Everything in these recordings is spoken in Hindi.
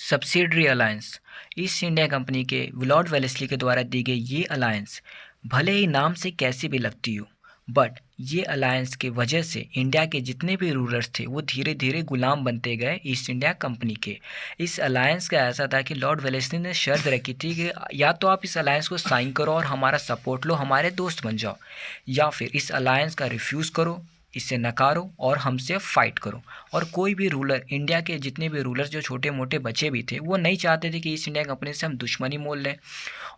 Subsidiary alliance. East India company के लॉर्ड वेलेस्ली के द्वारा दी गई ये अलायंस भले ही नाम से कैसी भी लगती हो, बट ये अलायंस के वजह से इंडिया के जितने भी रूलर्स थे वो धीरे धीरे गुलाम बनते गए ईस्ट इंडिया कंपनी के। इस अलायंस का ऐसा था कि लॉर्ड वेलेस्ली ने शर्त रखी थी कि या तो आप इस अलायंस को साइन करो और हमारा सपोर्ट लो, हमारे दोस्त बन जाओ, या फिर इस अलायंस का रिफ्यूज़ करो, इसे नकारो और हमसे फाइट करो। और कोई भी रूलर, इंडिया के जितने भी रूलर्स जो छोटे मोटे बच्चे भी थे, वो नहीं चाहते थे कि ईस्ट इंडिया कंपनी से हम दुश्मनी मोल लें,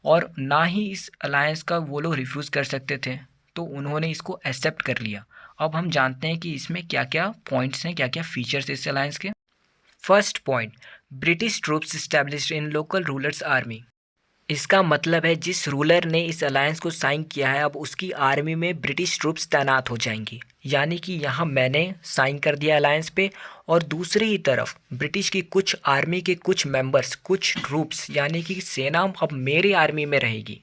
और ना ही इस अलायंस का वो लोग रिफ्यूज़ कर सकते थे, तो उन्होंने इसको एक्सेप्ट कर लिया। अब हम जानते हैं कि इसमें क्या क्या पॉइंट्स हैं, क्या क्या फीचर्स इस अलायंस के। First point, British troops established in local rulers army. इसका मतलब है जिस रूलर ने इस अलायंस को साइन किया है, अब उसकी आर्मी में ब्रिटिश ट्रूप्स तैनात हो जाएंगी। यानी कि यहाँ मैंने साइन कर दिया अलायंस पे, और दूसरी ही तरफ ब्रिटिश की कुछ आर्मी के कुछ मेंबर्स, कुछ ट्रूप्स यानी कि सेना अब मेरी आर्मी में रहेगी।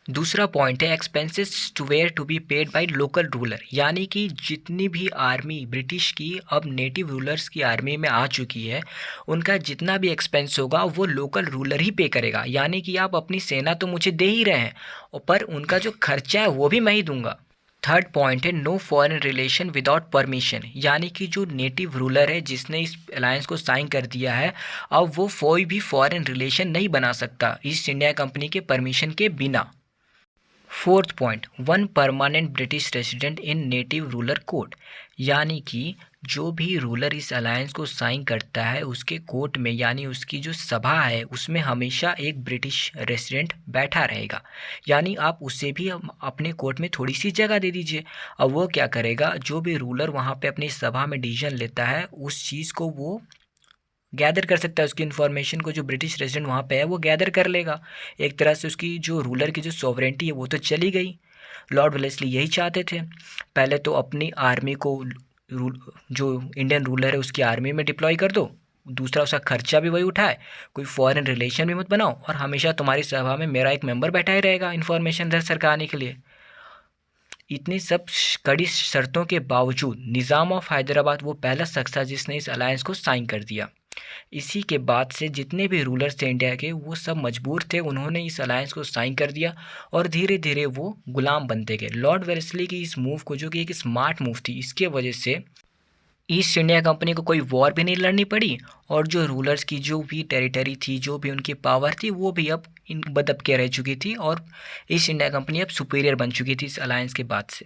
दूसरा पॉइंट है expenses to were to be paid by local ruler. यानी कि जितनी भी आर्मी ब्रिटिश की अब नेटिव रूलर्स की आर्मी में आ चुकी है, उनका जितना भी एक्सपेंस होगा वो लोकल रूलर ही पे करेगा। यानी कि आप अपनी सेना तो मुझे दे ही रहे हैं, पर उनका जो खर्चा है वो भी मैं ही दूंगा। थर्ड पॉइंट है no foreign relation without permission. यानी कि जो नेटिव रूलर है जिसने इस अलायंस को साइन कर दिया है, अब वो कोई भी फॉरेन रिलेशन नहीं बना सकता ईस्ट इंडिया कंपनी के परमिशन के बिना। Fourth point, one permanent British resident in native ruler court. यानी कि जो भी रूलर इस अलायंस को साइन करता है, उसके कोर्ट में यानी उसकी जो सभा है उसमें हमेशा एक ब्रिटिश रेसिडेंट बैठा रहेगा। यानी आप उससे भी अपने कोर्ट में थोड़ी सी जगह दे दीजिए। अब वो क्या करेगा, जो भी रूलर वहाँ पे अपनी सभा में डिसीजन लेता है उस चीज़ को वो गैदर कर सकता है, उसकी इन्फॉर्मेशन को जो ब्रिटिश रेजिडेंट वहाँ पे है वो गैदर कर लेगा। एक तरह से उसकी जो रूलर की जो सॉवरेंटी है वो तो चली गई। लॉर्ड वेलेस्ली यही चाहते थे, पहले तो अपनी आर्मी को जो इंडियन रूलर है उसकी आर्मी में डिप्लॉय कर दो, दूसरा उसका खर्चा भी वही उठाए, कोई फॉरेन रिलेशन भी मत बनाओ, और हमेशा तुम्हारी सभा में मेरा एक मेंबर बैठा ही रहेगा इन्फॉर्मेशन दर सरकाने के लिए। इतनी सब कड़ी शर्तों के बावजूद निज़ाम ऑफ हैदराबाद वो पहला शख्स था जिसने इस अलायंस को साइन कर दिया। इसी के बाद से जितने भी रूलर्स थे इंडिया के वो सब मजबूर थे, उन्होंने इस अलायंस को साइन कर दिया और धीरे धीरे वो गुलाम बनते गए। लॉर्ड वेलेस्ली की इस मूव को, जो कि एक स्मार्ट मूव थी, इसके वजह से ईस्ट इंडिया कंपनी को कोई वॉर भी नहीं लड़नी पड़ी, और जो रूलर्स की जो भी टेरिटरी थी, जो भी उनकी पावर थी, वो भी अब इन बदब के रह चुकी थी, और ईस्ट इंडिया कंपनी अब सुपीरियर बन चुकी थी इस अलायंस के बाद से।